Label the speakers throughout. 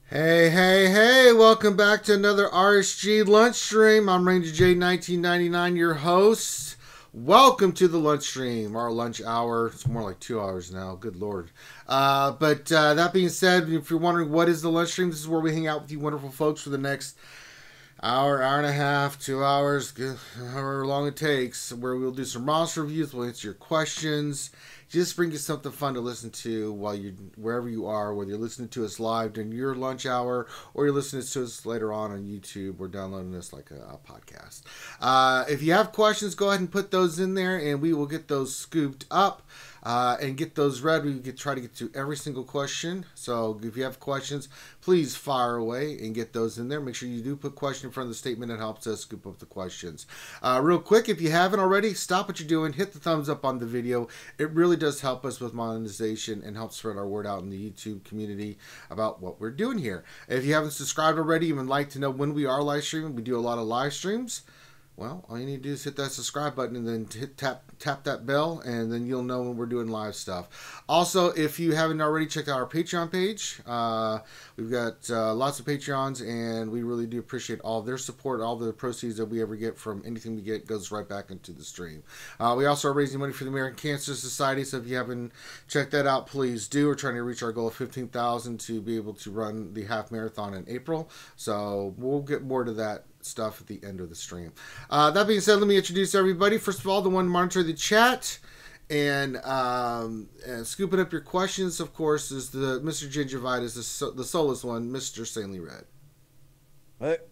Speaker 1: Hey, hey, hey, welcome back to another RSG Lunch Stream. I'm Ranger J 1999, your host. Welcome to the lunch stream, our lunch hour. It's more like 2 hours now, good lord. But that being said, if you're wondering what is the lunch stream, this is where we hang out with you wonderful folks for the next hour, hour and a half, 2 hours, however long it takes, where we'll do some roster reviews, we'll answer your questions, just bring you something fun to listen to while you wherever you are, whether you're listening to us live during your lunch hour or you're listening to us later on YouTube or downloading this like a podcast. If you have questions, go ahead and put those in there and we will get those scooped up. And get those read. We try to get to every single question. So if you have questions, please fire away and get those in there. Make sure you do put question in front of the statement. It helps us scoop up the questions. Real quick, if you haven't already, stop what you're doing. Hit the thumbs up on the video. It really does help us with monetization and help spread our word out in the YouTube community about what we're doing here. If you haven't subscribed already and would like to know when we are live streaming, we do a lot of live streams. Well, all you need to do is hit that subscribe button and then tap that bell, and then you'll know when we're doing live stuff. Also, if you haven't already checked out our Patreon page, we've got lots of Patreons, and we really do appreciate all their support. All the proceeds that we ever get from anything we get goes right back into the stream. We also are raising money for the American Cancer Society, so if you haven't checked that out, please do. We're trying to reach our goal of 15,000 to be able to run the half marathon in April, so we'll get more to that stuff at the end of the stream. That being said, let me introduce everybody. First of all, the one monitoring the chat and scooping up your questions, of course, is the Mr. Gingivitis, the soulless one, Mr. Stanley Red.
Speaker 2: What?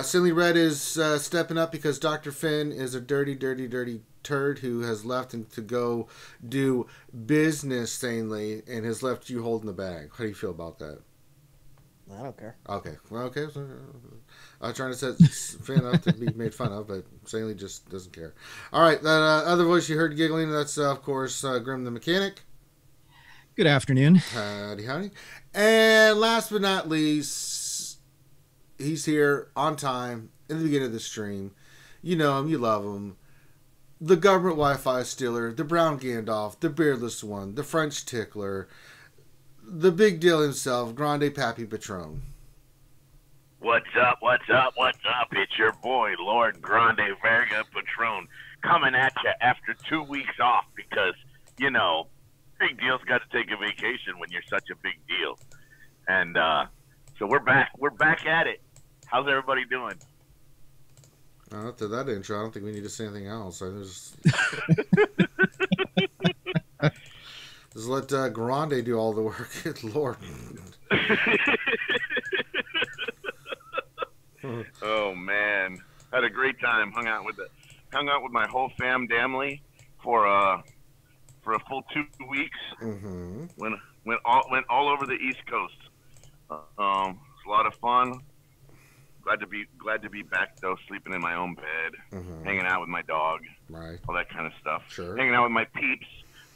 Speaker 1: Stanley Red is stepping up because Dr. Finn is a dirty turd who has left him to go do business, Stanley, and has left you holding the bag. How do you feel about that?
Speaker 2: I don't care.
Speaker 1: Okay. Well, okay. I'm trying to set Finn up to be made fun of, but Stanley just doesn't care. All right. That other voice you heard giggling, that's, of course, Grim the Mechanic.
Speaker 3: Good afternoon.
Speaker 1: Howdy, howdy. And last but not least, he's here on time in the beginning of the stream. You know him. You love him. The government Wi-Fi stealer, the brown Gandalf, the beardless one, the French tickler, the big deal himself, Grande Pappy Patron.
Speaker 4: What's up, what's up, what's up? It's your boy, Lord Grande Verga Patron, coming at you after 2 weeks off because, you know, big deal's got to take a vacation when you're such a big deal. And so we're back at it. How's everybody doing?
Speaker 1: After that intro, I don't think we need to say anything else. Just let Grande do all the work. Good Lord.
Speaker 4: Oh man, had a great time. Hung out with my whole family for a full 2 weeks.
Speaker 1: Mm-hmm.
Speaker 4: Went all over the East Coast. It's a lot of fun. Glad to be back though, sleeping in my own bed, hanging out with my dog,
Speaker 1: right?
Speaker 4: All that kind of stuff.
Speaker 1: Sure.
Speaker 4: Hanging out with my peeps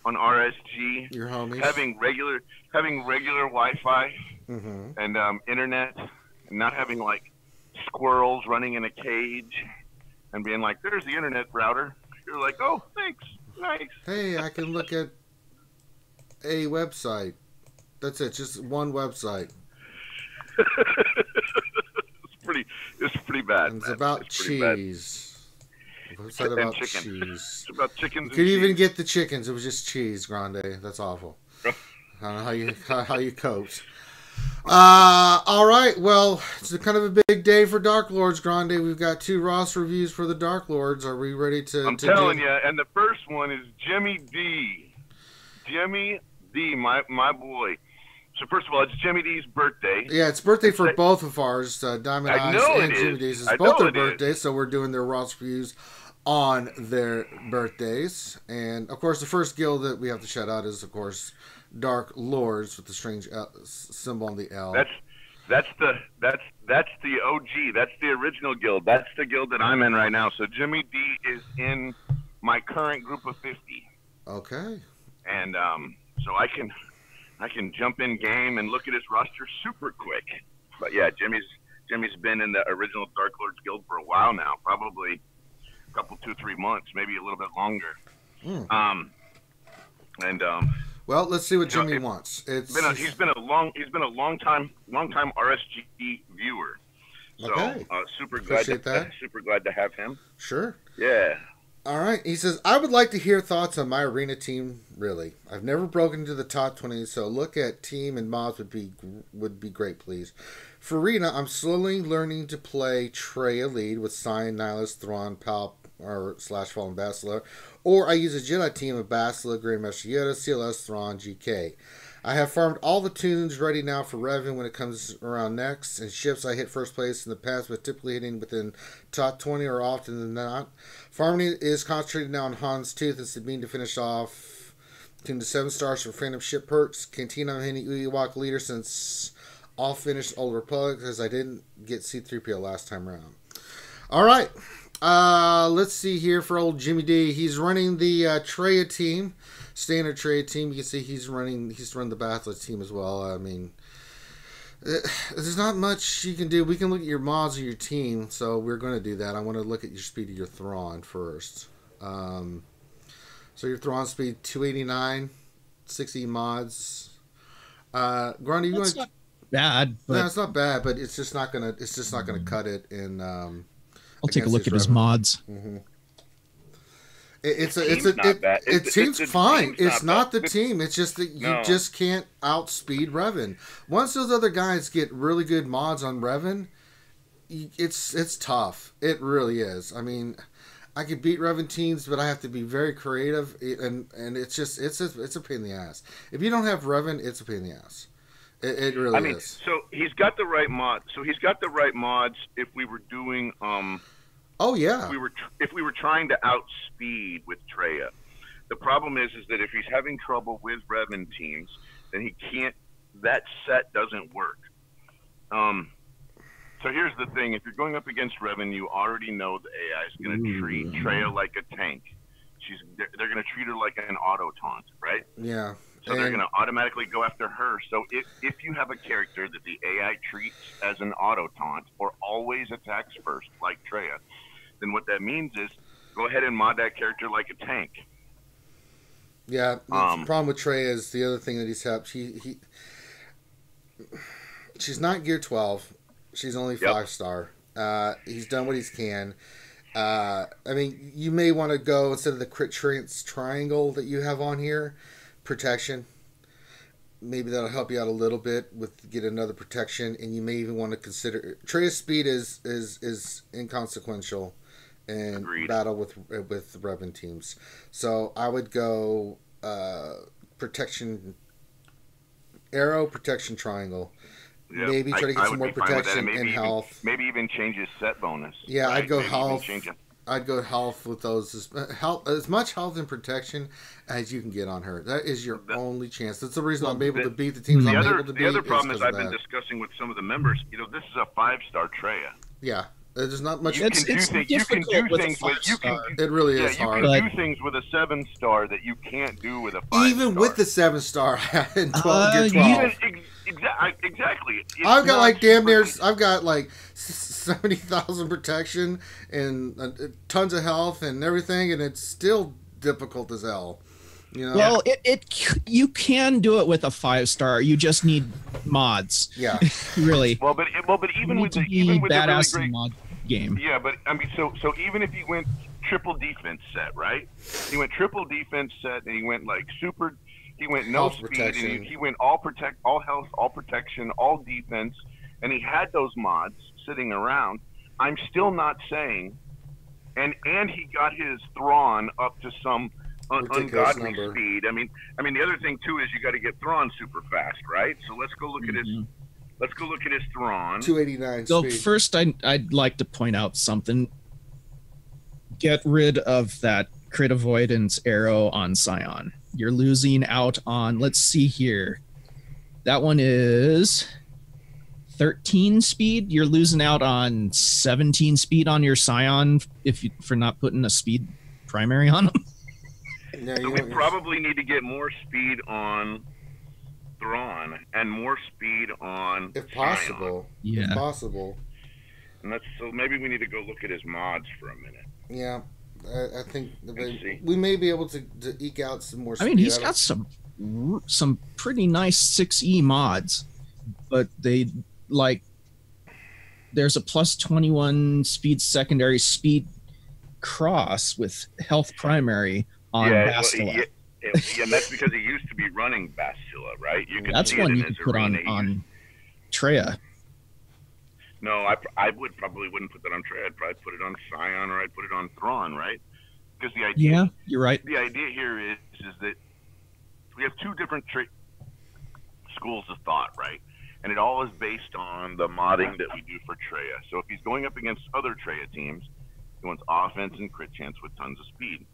Speaker 4: on RSG,
Speaker 1: your homies,
Speaker 4: having regular Wi-Fi and internet, and not having like squirrels running in a cage and being like, "There's the internet router." You're like, "Oh, thanks, nice."
Speaker 1: Hey, I can look at a website. That's it, just one website.
Speaker 4: It's pretty bad.
Speaker 1: And it's about cheese. Website about cheese.
Speaker 4: It's about chickens.
Speaker 1: You could even get the chickens. It was just cheese, Grande. That's awful. I don't know how you coped. All right. Well, it's kind of a big day for Dark Lords, Grande. We've got 2 roster reviews for the Dark Lords. Are we ready to?
Speaker 4: I'm telling you. And the first one is Jimmy D. Jimmy D, my boy. So first of all, it's Jimmy D's birthday.
Speaker 1: Yeah, it's birthday for both of ours, Diamond Eyes and Jimmy D's. It's both their birthdays, so we're doing their roster reviews on their birthdays. And of course, the first guild that we have to shout out is, of course, Dark Lords with the strange symbol on the L.
Speaker 4: That's the OG. That's the original guild. That's the guild that I'm in right now. So Jimmy D is in my current group of 50.
Speaker 1: Okay.
Speaker 4: And so I can jump in game and look at his roster super quick. But yeah, Jimmy's been in the original Dark Lords guild for a while now, probably a couple, 2-3 months, maybe a little bit longer.
Speaker 1: Well, let's see what Jimmy wants.
Speaker 4: He's been a a long time RSG viewer. So
Speaker 1: Okay.
Speaker 4: super
Speaker 1: Appreciate that.
Speaker 4: super glad to have him.
Speaker 1: Sure.
Speaker 4: Yeah.
Speaker 1: All right. He says, I would like to hear thoughts on my arena team, really. I've never broken into the top 20, so look at team and mods would be great, please. For arena, I'm slowly learning to play TRAI lead with Sion, Nihilus, Thrawn, Pal, or / Fallen Basilar, or I use a Jedi team of Basilar, Grandmaster Yoda, CLS, Thrawn, GK. I have farmed all the tunes ready now for Revan when it comes around next, and ships I hit first place in the past, but typically hitting within top 20 or often than not. Farming is concentrated now on Han's Tooth and Sabine to finish off to the 7 stars for Phantom Ship perks. Cantina I'm hitting Ewok leader since all finished Old Republic because I didn't get C-3PO last time around. All right, let's see here for old Jimmy D. He's running the TRAI team. Standard TRAI team. You can see he's run the Bachelor team as well. I mean, there's not much you can do. We can look at your mods of your team, so we're going to do that. I want to look at your speed of your Thrawn first. So your Thrawn speed 289, 60 mods. Grundy, you want?
Speaker 3: Not bad, but
Speaker 1: No, it's not bad, but it's just not gonna cut it in.
Speaker 3: I'll take a look at his mods.
Speaker 1: Mm-hmm.
Speaker 4: It seems
Speaker 1: fine. It's not the team. It's just that you just can't outspeed Revan. Once those other guys get really good mods on Revan, it's tough. It really is. I mean, I could beat Revan teams, but I have to be very creative, and it's a pain in the ass. If you don't have Revan, it's a pain in the ass. It really is.
Speaker 4: So he's got the right mod. So he's got the right mods. If we were doing
Speaker 1: Oh yeah.
Speaker 4: If we were trying to outspeed with TRAI, the problem is that if he's having trouble with Revan teams, then he can't. That set doesn't work. So here's the thing: if you're going up against Revan, you already know the AI is going to treat TRAI like a tank. They're going to treat her like an auto taunt, right?
Speaker 1: Yeah.
Speaker 4: So they're going to automatically go after her. So if you have a character that the AI treats as an auto taunt or always attacks first, like TRAI, then what that means is go ahead and mod that character like a tank.
Speaker 1: Yeah, the problem with TRAI is the other thing that he's had. She's not gear 12. She's only 5-star. He's done what he can. I mean, you may want to go instead of the crit chance triangle that you have on here, protection. Maybe that'll help you out a little bit with get another protection, and you may even want to consider TRAI's speed is inconsequential in battle with Revan teams. So I would go protection arrow, protection triangle.
Speaker 4: Yep.
Speaker 1: Maybe try to get some more protection and health.
Speaker 4: Maybe even change his set bonus.
Speaker 1: Yeah,
Speaker 4: right?
Speaker 1: I'd go
Speaker 4: maybe
Speaker 1: health. I'd go health with those as much health and protection as you can get on her. That is your only chance. That's the reason I'm able to beat the teams I'm able to beat.
Speaker 4: The other problem is I've been discussing with some of the members. This is a 5-star TRAI.
Speaker 1: Yeah. There's not much.
Speaker 3: It's difficult with a 5-star.
Speaker 1: It really is hard.
Speaker 4: You can do things with a 7-star that you can't do with a 5-star.
Speaker 1: Even with the 7-star and 12, get 12.
Speaker 4: Exactly.
Speaker 1: I've got like damn near. I've got like 70,000 protection and tons of health and everything, and it's still difficult as hell.
Speaker 3: Well, you can do it with a 5-star. You just need mods.
Speaker 1: Yeah.
Speaker 3: Really.
Speaker 4: Well, but even with the
Speaker 3: badass
Speaker 4: really great
Speaker 3: mod game.
Speaker 4: Yeah, but I mean, so even if you went triple defense set, right? He went triple defense set, and he went like super. He went no
Speaker 1: health
Speaker 4: speed,
Speaker 1: protection.
Speaker 4: and he went all health, all protection, all defense, and he had those mods sitting around. I'm still not saying, and he got his Thrawn up to some ungodly speed. I mean, the other thing too is you got to get Thrawn super fast, right? So let's go look at his. Let's go look at his Thrawn.
Speaker 1: 289
Speaker 3: So
Speaker 1: speed.
Speaker 3: first, I'd like to point out something. Get rid of that crit avoidance arrow on Sion. You're losing out on, let's see here. That one is 13 speed. You're losing out on 17 speed on your Sion for not putting a speed primary on him.
Speaker 1: Yeah,
Speaker 4: so we probably need to get more speed on Thrawn and more speed on
Speaker 1: if possible.
Speaker 3: Sion.
Speaker 1: If possible.
Speaker 4: And so maybe we need to go look at his mods for a minute.
Speaker 1: Yeah. I think we may be able to eke out some more speed.
Speaker 3: I mean, he's got some some pretty nice 6E mods, but they like there's a plus 21 speed secondary speed cross with health primary on Bastila.
Speaker 4: And that's because he used to be running Bastila, right? You
Speaker 3: That's
Speaker 4: see
Speaker 3: one
Speaker 4: it
Speaker 3: you
Speaker 4: in
Speaker 3: could
Speaker 4: his
Speaker 3: put
Speaker 4: arena.
Speaker 3: on TRAI.
Speaker 4: No, I would probably wouldn't put that on TRAI. I'd probably put it on Sion, or I'd put it on Thrawn, right? Because the idea,
Speaker 3: Yeah, you're right.
Speaker 4: the idea here is that we have two different schools of thought, right? And it all is based on the modding that we do for TRAI. So if he's going up against other TRAI teams, he wants offense and crit chance with tons of speed.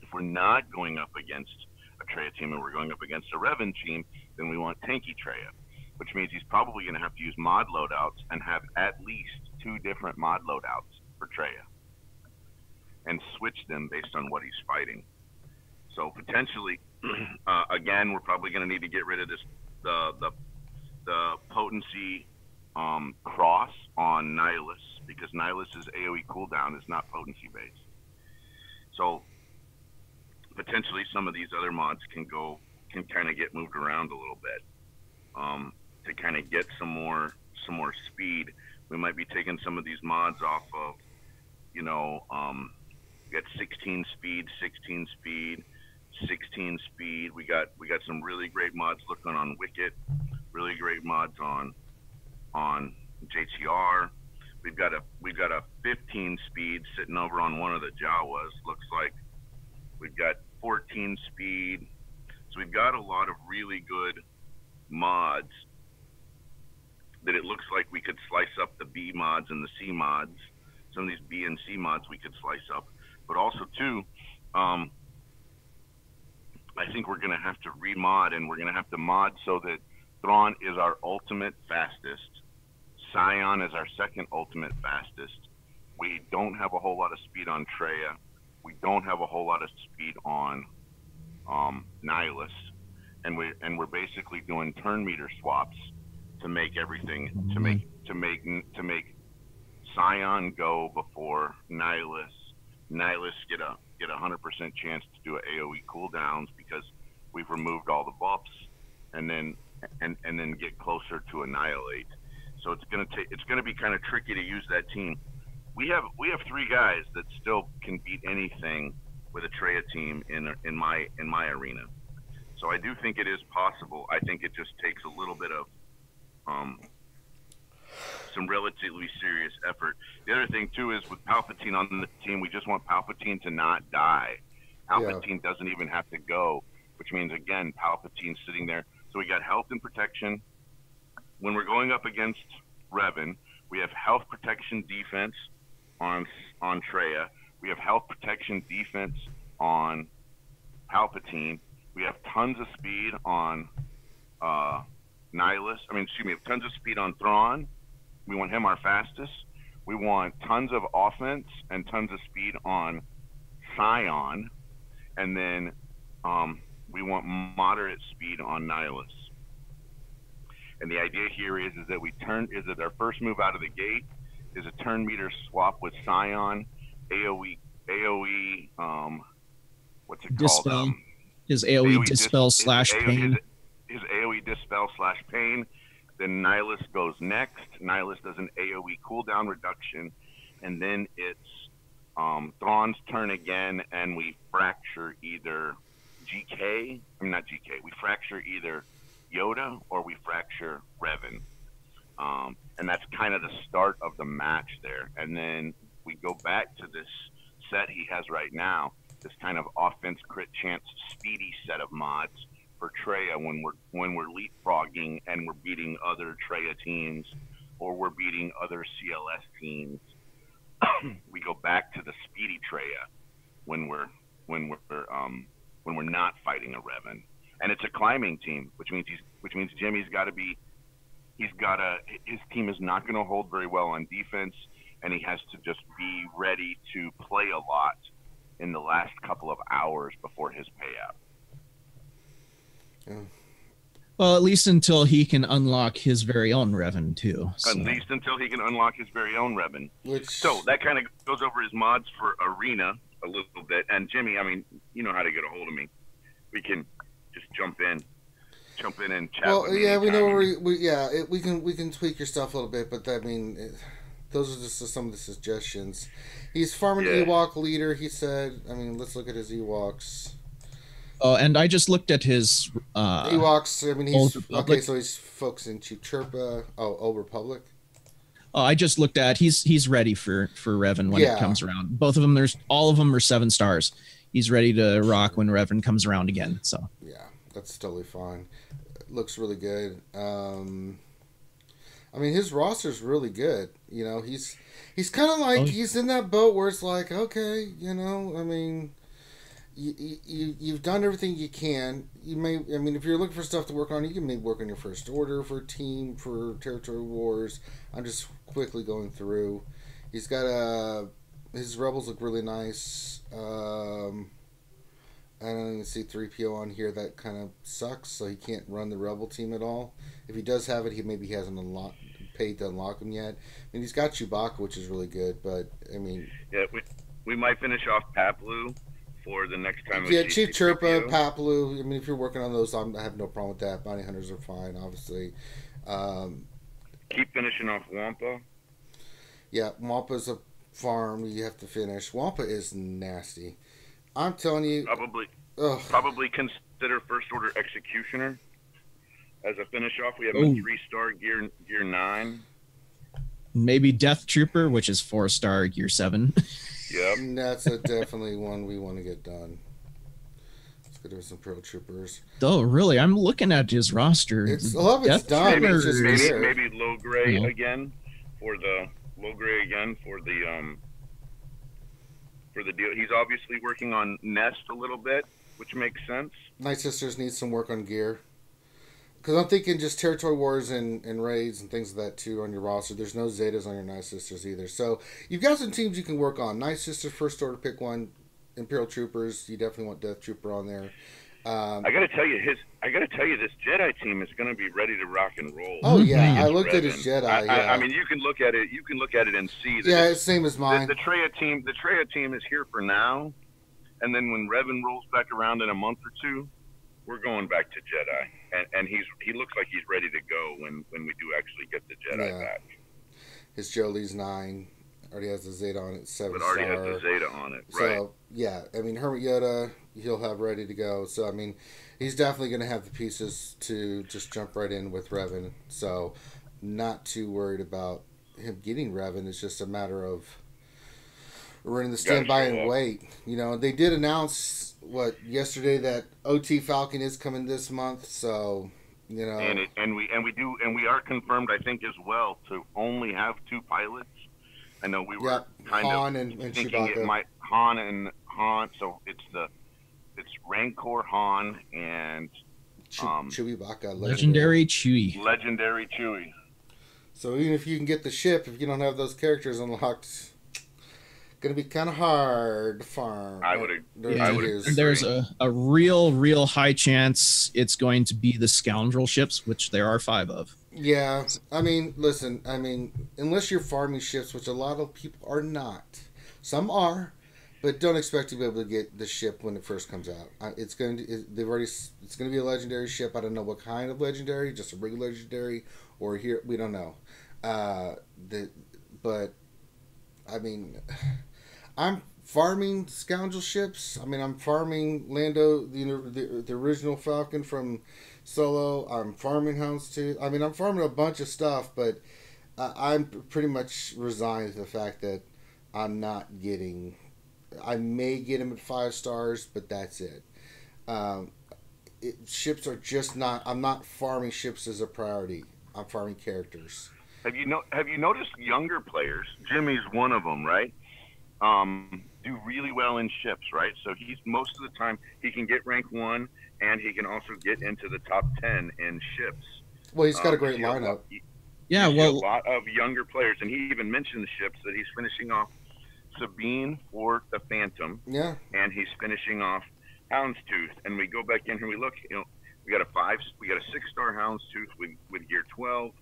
Speaker 4: If we're not going up against a TRAI team and we're going up against a Revan team, then we want tanky TRAI, which means he's probably going to have to use mod loadouts and have at least 2 different mod loadouts for TRAI and switch them based on what he's fighting. So potentially, again, we're probably going to need to get rid of this the potency cross on Nihilus, because Nihilus's AoE cooldown is not potency based. So potentially some of these other mods can kind of get moved around a little bit to kind of get some more speed. We might be taking some of these mods off of, we got 16 speed, 16 speed, 16 speed. We got some really great mods looking on Wicket, really great mods on JTR. We've got a 15 speed sitting over on one of the Jawas. Looks like we've got 14 speed. So we've got a lot of really good mods that it looks like we could slice up the B mods and the C mods. Some of these B and C mods we could slice up, but also too, I think we're going to have to remod, and we're going to have to mod so that Thrawn is our ultimate fastest. Sion is our second ultimate fastest. We don't have a whole lot of speed on TRAI. We don't have a whole lot of speed on Nihilus, and we're basically doing turn meter swaps to make everything to make Sion go before Nihilus. Nihilus get a 100% chance to do AoE cooldowns because we've removed all the buffs, and then get closer to Annihilate. So it's gonna be kind of tricky to use that team. We have 3 guys that still can beat anything with a TRAI team in my arena. So I do think it is possible. I think it just takes a little bit of some relatively serious effort. The other thing too is with Palpatine on the team, we just want Palpatine to not die. Palpatine doesn't even have to go, which means again Palpatine's sitting there. So we got health and protection. When we're going up against Revan, we have health protection defense on TRAI. We have health protection defense on Palpatine. We have tons of speed on Nihilus. Tons of speed on Thrawn. We want him our fastest. We want tons of offense and tons of speed on Sion, and then we want moderate speed on Nihilus. And the idea here is that our first move out of the gate is a turn meter swap with Sion, AoE, what's it
Speaker 3: Dispel.
Speaker 4: called?
Speaker 3: His AoE Dispel / Pain.
Speaker 4: His AoE Dispel / Pain. Then Nihilus goes next. Nihilus does an AoE cooldown reduction, and then it's Thrawn's turn again, and we fracture either we fracture either Yoda or we fracture Revan. And that's kind of the start of the match there. And then we go back to this set he has right now, this kind of offense crit chance speedy set of mods for TRAI when we're leapfrogging and we're beating other TRAI teams or we're beating other CLS teams. We go back to the speedy TRAI when we're not fighting a Revan. And it's a climbing team, which means Jimmy's got to be. His team is not going to hold very well on defense, and he has to just be ready to play a lot in the last couple of hours before his payout.
Speaker 1: Yeah.
Speaker 3: Well, at least until he can unlock his very own Revan too. So.
Speaker 4: At least until he can unlock his very own Revan. So that kind of goes over his mods for Arena a little bit. And Jimmy, you know how to get a hold of me. We can just jump in and chat.
Speaker 1: Well,
Speaker 4: with me
Speaker 1: yeah, we know
Speaker 4: anytime.
Speaker 1: we can tweak your stuff a little bit, but I mean, those are just some of the suggestions. He's farming
Speaker 4: Yeah.
Speaker 1: Ewok leader. He said. I mean, let's look at his Ewoks.
Speaker 3: Oh, and I just looked at his
Speaker 1: Ewoks. I mean,
Speaker 3: Old
Speaker 1: he's
Speaker 3: Republic.
Speaker 1: okay. So he's focusing Chief Chirpa. Oh, Old Republic.
Speaker 3: Oh, I just looked at he's ready for Revan when
Speaker 1: Yeah.
Speaker 3: it comes around. Both of them, all of them are 7 stars. He's ready to rock when Revan comes around again. So
Speaker 1: Yeah, that's totally fine. Looks really good. I mean, his roster's really good. You know, he's kind of like he's in that boat where it's like, okay, you know, I mean, you've done everything you can. You may, I mean, if you're looking for stuff to work on, you can maybe work on your First Order for team for Territory Wars. I'm just quickly going through. He's got his rebels look really nice. I don't even see 3PO on here. That kind of sucks. So he can't run the rebel team at all. If he does have it, he maybe hasn't paid to unlock him yet. I mean, he's got Chewbacca, which is really good. But I mean,
Speaker 4: Yeah, we might finish off Paplu for the next time.
Speaker 1: yeah, Chief Chirpa, Paplu. I mean, if you're working on those, I have no problem with that. Bounty hunters are fine, obviously.
Speaker 4: Keep finishing off Wampa.
Speaker 1: Yeah, Wampa's a farm you have to finish. Wampa is nasty. I'm telling you.
Speaker 4: Probably consider First Order Executioner as a finish off. We have a 3-star gear 9.
Speaker 3: maybe Death Trooper, which is 4-star gear 7.
Speaker 4: Yep.
Speaker 1: That's definitely one we want to get done. Let's get to some Pro Troopers.
Speaker 3: Oh, really? I'm looking at his roster.
Speaker 1: A lot of it's done.
Speaker 4: Maybe,
Speaker 1: It's just weird.
Speaker 4: maybe low gray again for the deal. He's obviously working on Nest a little bit, which makes sense.
Speaker 1: Night Sisters need some work on gear. Because I'm thinking just Territory Wars and raids and things of that too on your roster. There's no Zetas on your Night Sisters either. So you've got some teams you can work on. Night Sisters, First Order, pick one. Imperial Troopers, you definitely want Death Trooper on there.
Speaker 4: I gotta tell you, this Jedi team is gonna be ready to rock and roll.
Speaker 1: Oh yeah, I looked at his Jedi.
Speaker 4: I mean, you can look at it. You can look at it and see that.
Speaker 1: Yeah, it's same as mine.
Speaker 4: The TRAI team is here for now, and then when Revan rolls back around in a month or two, we're going back to Jedi, and he looks like he's ready to go when we do actually get the Jedi back.
Speaker 1: His Jolie's 9. Already has the Zeta on it, 7
Speaker 4: But already has the Zeta on it, right?
Speaker 1: So yeah, I mean Hermit Yoda, he'll have ready to go. So I mean, he's definitely going to have the pieces to just jump right in with Revan. So not too worried about him getting Revan. It's just a matter of we're in the standby and wait. You know, they did announce yesterday that OT Falcon is coming this month. So you know,
Speaker 4: and we are confirmed, I think, as well, to only have 2 pilots. I know we were kind
Speaker 1: Han
Speaker 4: of
Speaker 1: and
Speaker 4: thinking
Speaker 1: Chewbacca.
Speaker 4: it might Han. So it's Rancor Han and
Speaker 1: Chewbacca,
Speaker 3: Legendary Chewie.
Speaker 4: Legendary Chewie.
Speaker 1: So even if you can get the ship, if you don't have those characters unlocked, gonna be kind of hard to farm.
Speaker 4: I would agree.
Speaker 3: There's a real high chance it's going to be the scoundrel ships, which there are 5 of.
Speaker 1: Yeah, I mean, listen, unless you're farming ships, which a lot of people are not. Some are, but don't expect to be able to get the ship when it first comes out. It's going to be a legendary ship. I don't know what kind of legendary, just a regular legendary, or here we don't know. But I mean, I'm farming scoundrel ships. I mean, I'm farming Lando, the original Falcon from Solo. I'm farming Houndstooth. I mean, I'm farming a bunch of stuff, but I'm pretty much resigned to the fact that I'm not getting. I may get him at 5 stars, but that's it. Ships are just not. I'm not farming ships as a priority. I'm farming characters.
Speaker 4: Have you noticed younger players? Jimmy's one of them, right? Do really well in ships, right? So he's most of the time he can get rank 1, and he can also get into the top 10 in ships.
Speaker 1: Well, he's got a great lineup.
Speaker 3: A
Speaker 4: lot of younger players, and he even mentioned the ships that he's finishing off Sabine for the Phantom.
Speaker 1: Yeah,
Speaker 4: and he's finishing off Houndstooth. And we go back in here, and we look. You know, we got a 6-star Houndstooth with gear 12.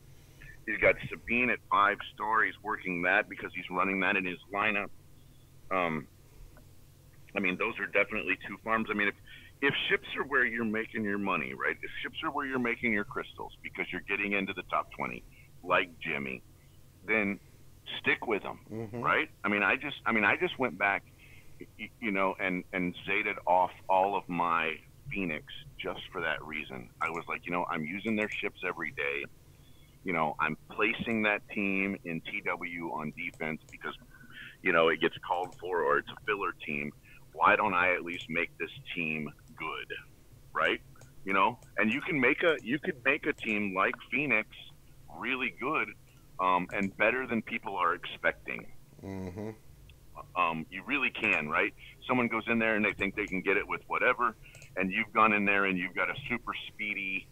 Speaker 4: He's got Sabine at 5-star. He's working that because he's running that in his lineup. I mean, those are definitely 2 farms. I mean, if ships are where you're making your money, right? If ships are where you're making your crystals because you're getting into the top 20, like Jimmy, then stick with them, right? I mean, I just went back, and Zetaed off all of my Phoenix just for that reason. I was like, I'm using their ships every day. I'm placing that team in TW on defense because, it gets called for or it's a filler team. Why don't I at least make this team good, right? And you can make a team like Phoenix really good, and better than people are expecting. You really can, right? Someone goes in there and they think they can get it with whatever, and you've gone in there and you've got a super speedy,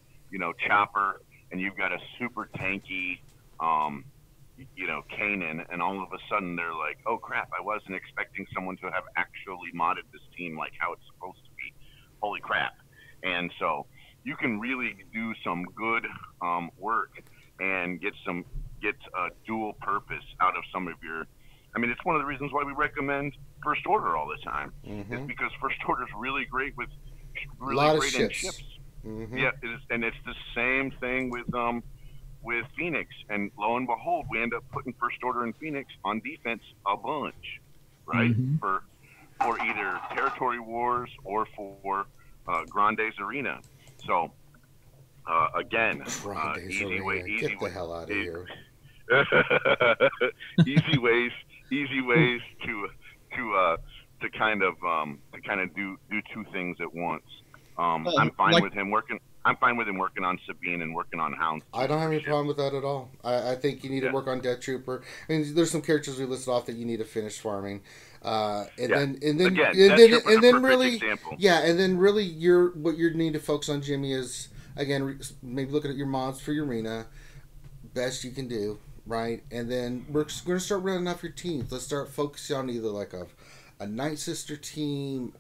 Speaker 4: chopper, and you've got a super tanky, Kanan, and all of a sudden they're like, oh crap, I wasn't expecting someone to have actually modded this team like how it's supposed to be. Holy crap. And so you can really do some good work and get a dual purpose out of some of your. I mean, it's one of the reasons why we recommend First Order all the time. It's because First Order is really great with really great in ships. Yeah, and it's the same thing with Phoenix. And lo and behold, we end up putting First Order and Phoenix on defense a bunch, right? For either territory wars or for Grande's Arena. So again, easy way.
Speaker 1: Get the hell out of here.
Speaker 4: easy ways to kind of do two things at once. I'm fine with him working. I'm fine with him working on Sabine and working on Hounds.
Speaker 1: I don't have any problem with that at all. I think you need to work on Death Trooper. I mean, there's some characters we listed off that you need to finish farming, and then really, what you need to focus on, Jimmy, is again maybe looking at your mods for your arena, best you can do, right? And then we're going to start running off your teams. Let's start focusing on either like a Night Sister team,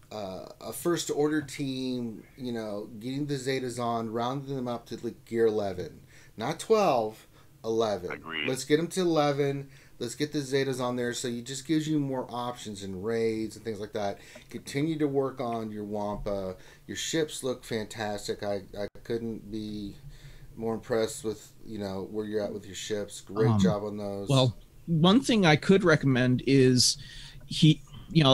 Speaker 1: a First Order team, getting the Zetas on, rounding them up to like gear 11. Not 12, 11.
Speaker 4: Agreed.
Speaker 1: Let's get them to 11. Let's get the Zetas on there so it just gives you more options and raids and things like that. Continue to work on your Wampa. Your ships look fantastic. I couldn't be more impressed with, where you're at with your ships. Great job on those.
Speaker 3: Well, one thing I could recommend is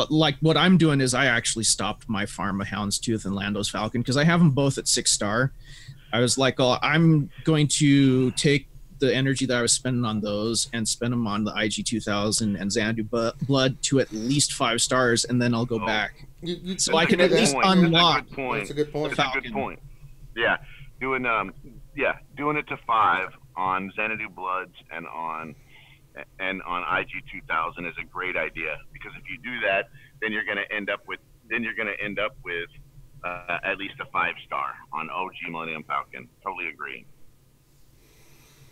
Speaker 3: like what I'm doing is I actually stopped my farm of Houndstooth and Lando's Falcon because I have them both at 6-star. I was like, oh, I'm going to take the energy that I was spending on those and spend them on the IG 2000 and Xanadu Blood to at least 5 stars, and then I'll go back. So I can at least unlock.
Speaker 1: That's a good point.
Speaker 4: That's a good point. Yeah, doing it to 5 on Xanadu Bloods and on IG 2000 is a great idea, because if you do that, then you're going to end up with at least a 5-star on OG Millennium Falcon. Totally agree.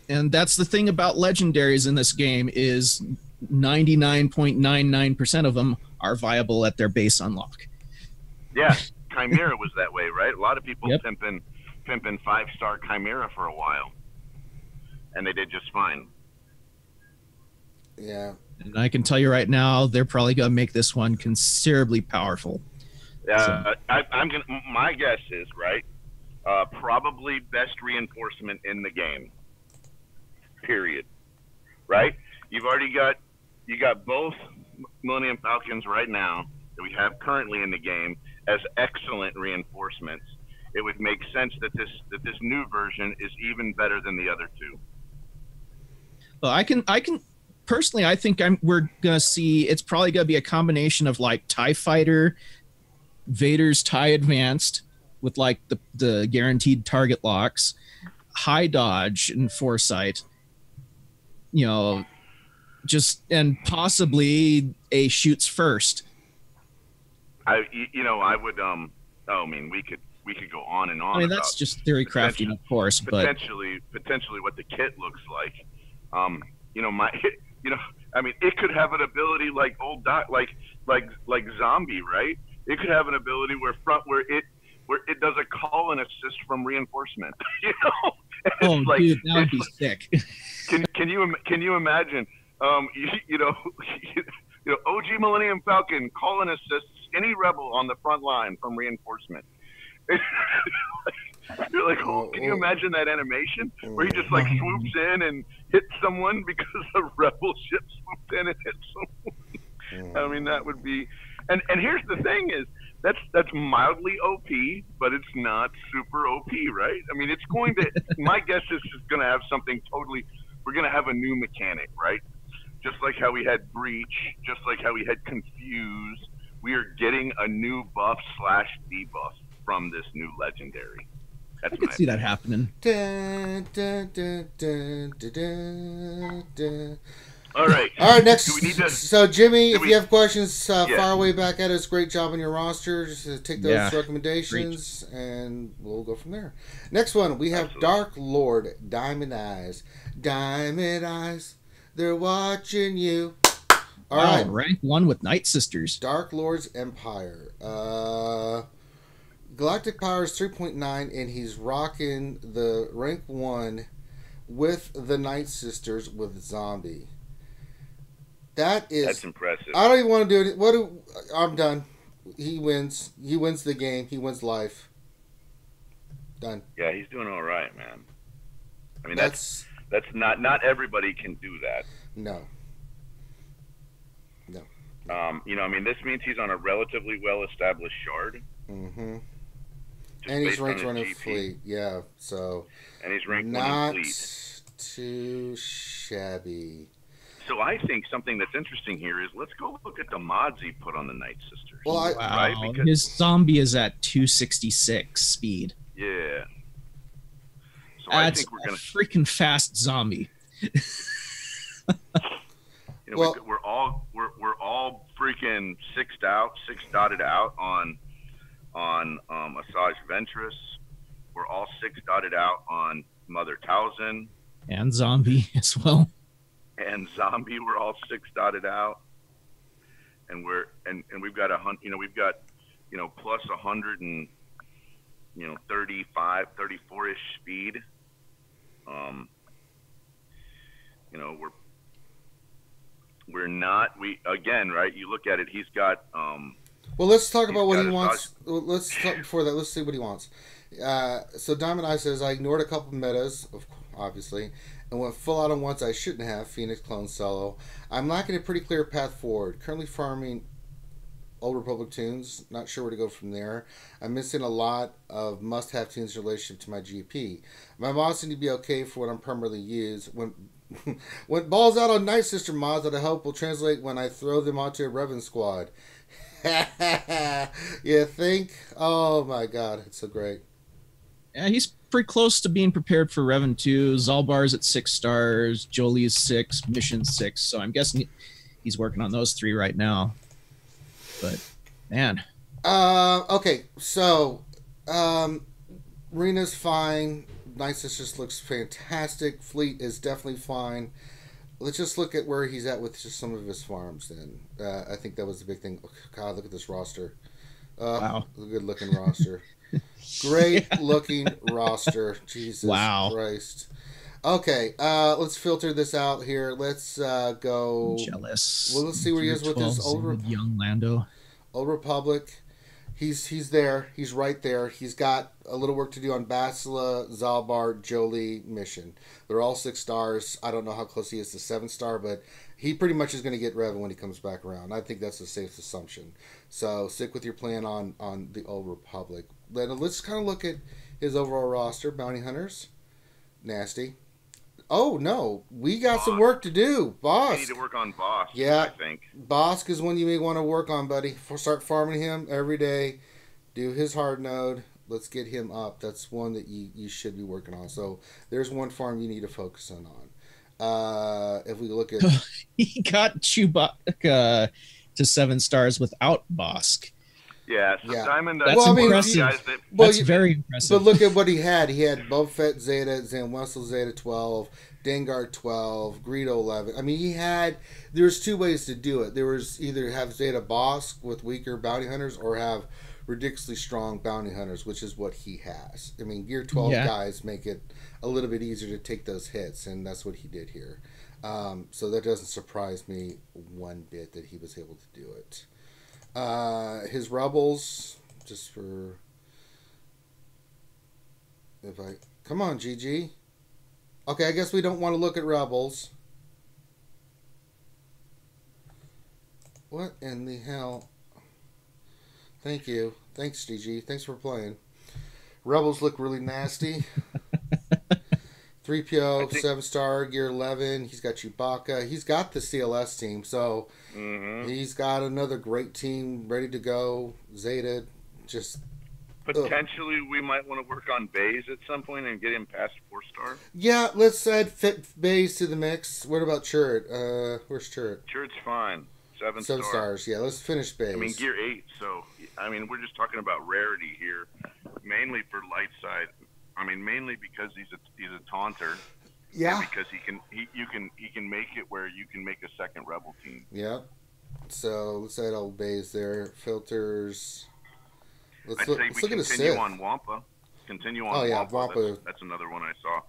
Speaker 3: And that's the thing about legendaries in this game is 99.99% of them are viable at their base unlock.
Speaker 4: Yeah, Chimera was that way, right? A lot of people pimping 5-star Chimera for a while, and they did just fine.
Speaker 1: Yeah.
Speaker 3: And I can tell you right now, they're probably going to make this one considerably powerful.
Speaker 4: My guess is, right, probably best reinforcement in the game. Period. Right? You got both Millennium Falcons right now that we have currently in the game as excellent reinforcements. It would make sense that this new version is even better than the other two.
Speaker 3: Well, I can personally, I think we're gonna see. It's probably gonna be a combination of like TIE Fighter, Vader's TIE Advanced with like the guaranteed target locks, high dodge and foresight. And possibly a shoots first.
Speaker 4: I would. I mean, we could go on and on.
Speaker 3: I mean, that's just theory crafting, of course, but
Speaker 4: potentially what the kit looks like. I mean, it could have an ability like old Doc, like Zombie, right? It could have an ability where it does a call and assist from reinforcement.
Speaker 3: Oh, dude, that would be sick.
Speaker 4: Can you imagine? OG Millennium Falcon call and assists any rebel on the front line from reinforcement. You're like, oh, can you imagine that animation where he just like swoops in and hits someone because a rebel ship swooped in and hit someone? I mean, that would be. And here's the thing: is that's mildly OP, but it's not super OP, right? I mean, it's going to. My guess is it's going to have something totally. We're going to have a new mechanic, right? Just like how we had Breach, just like how we had Confuse, we are getting a new buff / debuff from this new legendary. That's
Speaker 3: I could see that happening.
Speaker 1: Dun, dun, dun, dun, dun, dun, dun.
Speaker 4: All right.
Speaker 1: All right, next.
Speaker 4: Do we need to,
Speaker 1: so, Jimmy, if
Speaker 4: we,
Speaker 1: you have questions,
Speaker 4: yeah.
Speaker 1: fire away back at us. Great job on your roster. Just take those
Speaker 3: Yeah.
Speaker 1: recommendations, and we'll go from there. Next one, we have
Speaker 4: Absolutely.
Speaker 1: Dark Lord, Diamond Eyes. Diamond Eyes, they're watching you. All right.
Speaker 3: Rank 1 with Night Sisters.
Speaker 1: Dark Lord's Empire. Galactic Power is 3.9, and he's rocking the rank 1 with the Night Sisters with Zombie.
Speaker 4: That's impressive.
Speaker 1: I don't even want to do it. I'm done. He wins. He wins the game. He wins life. Done.
Speaker 4: Yeah, he's doing all right, man. I mean, that's not everybody can do that.
Speaker 1: No.
Speaker 4: You know, I mean, this means he's on a relatively well-established shard.
Speaker 1: Mm-hmm.
Speaker 4: Just
Speaker 1: And he's
Speaker 4: based on
Speaker 1: ranked
Speaker 4: his
Speaker 1: running
Speaker 4: GP.
Speaker 1: fleet. Yeah. So
Speaker 4: And he's ranked
Speaker 1: not
Speaker 4: running fleet.
Speaker 1: too shabby.
Speaker 4: So I think something that's interesting here is let's go look at the mods he put on the Night Sisters.
Speaker 1: Well,
Speaker 3: Wow.
Speaker 4: Right? Because,
Speaker 3: His zombie is at 266 speed.
Speaker 4: yeah. So
Speaker 3: That's
Speaker 4: I think we're
Speaker 3: a
Speaker 4: gonna.
Speaker 3: freaking fast zombie.
Speaker 4: You know, we're all freaking six dotted out on Asajj Ventress. We're all 6 dotted out on Mother Talzin
Speaker 3: And zombie as well.
Speaker 4: and Zombie. We're all 6 dotted out, and we've got plus 100 and 35, 34-ish speed. Right? You look at it, he's got
Speaker 1: Well, let's talk
Speaker 4: He's
Speaker 1: about what
Speaker 4: got
Speaker 1: he
Speaker 4: a
Speaker 1: wants. Let's talk before that. Let's see what he wants. So Diamond Eye says, I ignored a couple metas, obviously, and went full out on ones I shouldn't have. Phoenix Clone Solo. I'm lacking a pretty clear path forward. Currently farming Old Republic tunes. Not sure where to go from there. I'm missing a lot of must-have tunes in relationship to my GP. My mods need to be okay for what I'm primarily used. Went balls out on Night Sister mods that I hope will translate when I throw them onto a Revan squad. You think? Oh my god, it's so great.
Speaker 3: Yeah, he's pretty close to being prepared for Revan 2. Zalbar's at 6 stars. Jolie's 6. Mission's 6. So I'm guessing he's working on those 3 right now. But, man.
Speaker 1: Okay, so Rena's fine. Night Sisters looks fantastic. Fleet is definitely fine. Let's just look at where he's at with just some of his farms then. I think that was the big thing. Oh, God, look at this roster.
Speaker 3: Wow.
Speaker 1: Good looking roster. Great looking roster. Jesus Christ. Okay, let's filter this out here. Let's go.
Speaker 3: Jealous.
Speaker 1: Well, let's see where he is with his old
Speaker 3: young Lando.
Speaker 1: Old Republic. He's there. He's right there. He's got a little work to do on Basila, Zalbar, Jolie, Mission. They're all 6 stars. I don't know how close he is to 7-star, but he pretty much is going to get Revan when he comes back around. I think that's a safe assumption. So stick with your plan on the Old Republic. Then let's kind of look at his overall roster. Bounty Hunters. Nasty. Oh, no. We got some work to do. Bosk.
Speaker 4: We need to work on Bosk,
Speaker 1: yeah,
Speaker 4: I think.
Speaker 1: Bosk is one you may want to work on, buddy. Start farming him every day. Do his hard node. Let's get him up. That's one that you should be working on. So there's one farm you need to focus on. If we look at...
Speaker 3: He got Chewbacca to 7 stars without Bosk.
Speaker 4: Yeah, so
Speaker 1: Yeah.
Speaker 4: Diamond.
Speaker 3: That's impressive.
Speaker 4: Guys that,
Speaker 3: That's very impressive.
Speaker 1: But look at what he had. He had Boba Fett Zeta, Zan Wessel Zeta 12, Dengar 12, Greedo 11. I mean, there's 2 ways to do it. There was either have Zeta Bosk with weaker bounty hunters or have ridiculously strong bounty hunters, which is what he has. I mean, Gear 12 guys make it a little bit easier to take those hits, and that's what he did here. So that doesn't surprise me one bit that he was able to do it. His rebels, just for if I come on, GG. Okay, I guess we don't want to look at rebels. What in the hell? Thank you. Thanks, GG. Thanks for playing. Rebels look really nasty. 3PO, 7-star, Gear 11. He's got Chewbacca. He's got the CLS team, so he's got another great team ready to go. Zeta, just...
Speaker 5: Potentially, we might want to work on Baze at some point and get him past 4-star.
Speaker 1: Yeah, let's add fit Baze to the mix. What about Chirrut? Where's Chirrut?
Speaker 5: Chirrut's fine. 7
Speaker 1: stars. Yeah, let's finish Baze.
Speaker 5: I mean, Gear 8, so, I mean, we're just talking about rarity here, mainly for light side. I mean, mainly because he's a taunter.
Speaker 1: Yeah.
Speaker 5: Because he can make it where you can make a second rebel team.
Speaker 1: Yeah. So let's add old Baze there. Filters.
Speaker 5: Let's look at a Sith. On Wampa. Continue on.
Speaker 1: Oh yeah,
Speaker 5: Wampa. That's another one I saw.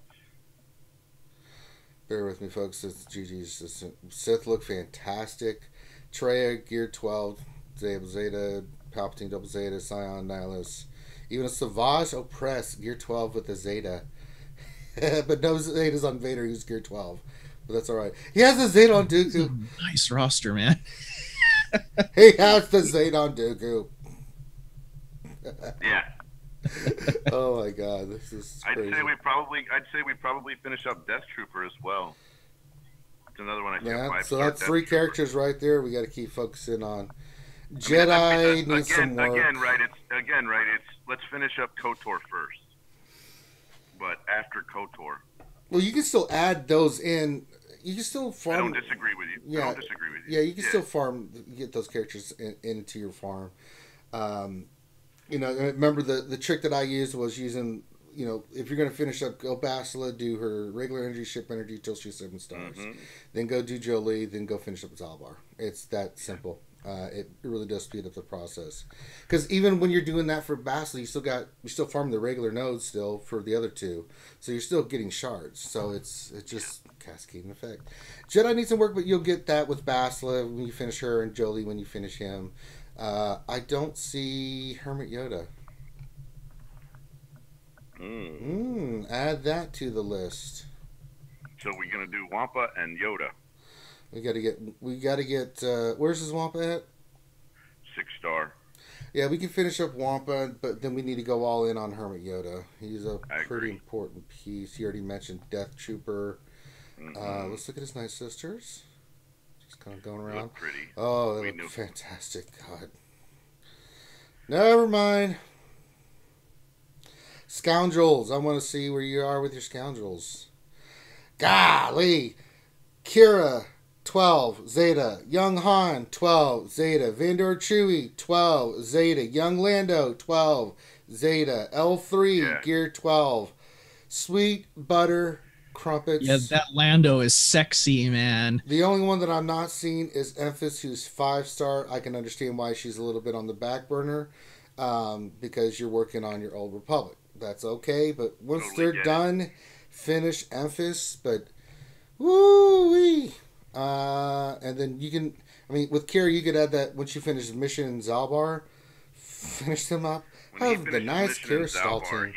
Speaker 1: Bear with me, folks. It's GG's. Sith look fantastic. TRAI, Gear 12, Zeta, Palpatine, Double Zeta, Sion, Nihilus. Even a Savage Oppress, Gear 12 with a Zeta. But no Zetas on Vader, who's Gear 12. But that's alright. He has a Zeta on Dooku.
Speaker 3: Nice roster, man.
Speaker 1: He has the Zeta on Dooku.
Speaker 5: Yeah.
Speaker 1: Oh my god, this is crazy.
Speaker 5: I'd say we probably finish up Death Trooper as well. It's another one I see.
Speaker 1: Yeah, so that's Death 3 Trooper. Characters right there. We got to keep focusing on. Jedi needs some work.
Speaker 5: Again, right. It's let's finish up KOTOR first. But after KOTOR.
Speaker 1: Well, you can still add those in. You can still farm.
Speaker 5: I don't disagree with you.
Speaker 1: Yeah,
Speaker 5: I don't disagree with you.
Speaker 1: Yeah, you can still farm. Get those characters into your farm. You know, remember the trick that I used was using. You know, if you're going to finish up, go Bastila, do her regular energy, ship energy till she's 7 stars. Then go do Jolie, then go finish up with Zalbar. It's that simple. It really does speed up the process. Because even when you're doing that for Bastila, you're still farming the regular nodes still for the other two. So you're still getting shards. So it's just cascading effect. Jedi needs some work, but you'll get that with Bastila when you finish her and Jolie when you finish him. I don't see Hermit Yoda. Add that to the list.
Speaker 5: So we're gonna do Wampa and Yoda.
Speaker 1: We gotta get. Where's his Wampa at?
Speaker 5: 6-star.
Speaker 1: Yeah, we can finish up Wampa, but then we need to go all in on Hermit Yoda. He's a pretty important piece. He already mentioned Death Trooper. Let's look at his Night Sisters. Just kind of going around.
Speaker 5: Look pretty.
Speaker 1: Oh, they look fantastic. God. Never mind. Scoundrels. I want to see where you are with your scoundrels. Golly. Kira, 12, Zeta. Young Han, 12, Zeta. Vandor Chewie, 12, Zeta. Young Lando, 12, Zeta. L3, Gear 12. Sweet Butter Crumpets.
Speaker 3: Yeah, that Lando is sexy, man.
Speaker 1: The only one that I'm not seeing is Emphas, who's 5-star. I can understand why she's a little bit on the back burner because you're working on your Old Republic. That's okay, but once they're done, finish Emphas. But woo-wee. And then you can, I mean, with Kira, you could add that once you finish Mission in Zalbar, finish them up. Have the nice Kira stall team.